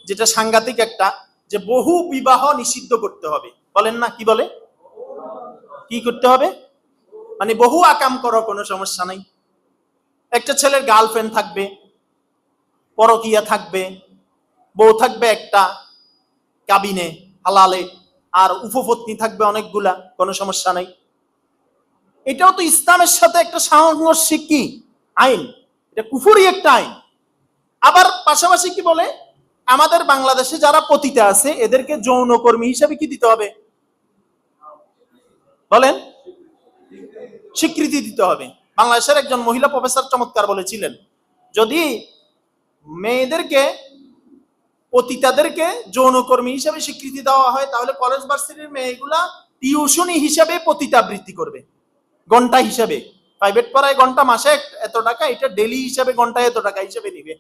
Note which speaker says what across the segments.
Speaker 1: যেটা সাংঘাতিক একটা, যে বহু বিবাহ নিষিদ্ধ করতে হবে। বলেন না, কি বলে, কি করতে হবে? মানে বহু আকাম করো, কোনো সমস্যা নাই। একটা ছেলের গার্লফ্রেন্ড থাকবে, পরকিয়া থাকবে, বউ থাকবে একটা কাবিনে হালালে, আর উপপত্নী থাকবে অনেকগুলা, কোনো সমস্যা নাই। এটাও তো ইসলামের সাথে একটা সাংঘর্ষিক কি আইন, এটা কুফরি একটা আইন। আবার পাশাপাশি কি বলে, আমাদের বাংলাদেশে যারা পতিতা আছে এদেরকে যৌনকর্মী হিসেবে কি দিতে হবে? বলেন, স্বীকৃতি দিতে হবে। বাংলাদেশের একজন মহিলা প্রফেসর চমৎকার বলেছিলেন, যদি মেয়েদেরকে, পতিতাদেরকে যৌনকর্মী হিসেবে স্বীকৃতি দেওয়া হয়, তাহলে কলেজ ভার্সিটির মেয়েগুলা টিউশনি হিসেবে পতিতাবৃত্তি করবে, ঘন্টা হিসেবে। প্রাইভেট পড়ায় ঘন্টা মাসে এত টাকা, এটা ডেলি হিসেবে ঘন্টা এত টাকা হিসেবে নিবে।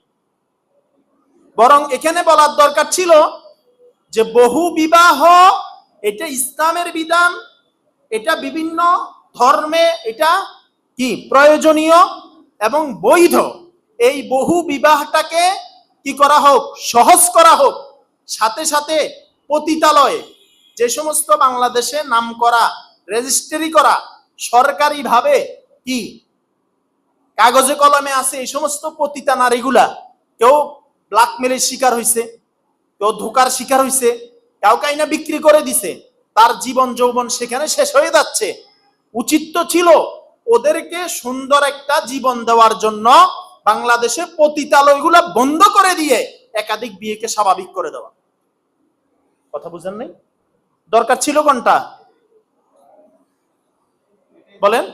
Speaker 1: বরং এখানে বলার দরকার ছিল যে বহু বিবাহ এটা ইসলামের বিধান, এটা বিভিন্ন ধর্মে এটা কি প্রয়োজনীয় এবং বৈধ। এই বহু বিবাহটাকে কি করা হোক, সহজ করা হোক। সাথে সাথে পতিতালয়ে যে সমস্ত বাংলাদেশে নাম করা, রেজিস্ট্রি করা, সরকারিভাবে কি কাগজে কলমে আছে, এই সমস্ত পতিতা নারীগুলা, কেউ ব্ল্যাকমেলের শিকার হয়েছে, কেউ ধোকার শিকার হয়েছে, কেউ কাইনা বিক্রি করে দিছে, তার জীবন যৌবন সেখানে শেষ হয়ে যাচ্ছে। উচিত তো ছিল ওদেরকে সুন্দর একটা জীবন দেওয়ার জন্য বাংলাদেশে পতিতালয়গুলা বন্ধ করে দিয়ে একাধিক বিয়েকে স্বাভাবিক করে দেওয়া। কথা বুঝেন নাই? দরকার ছিল কোনটা বলেন?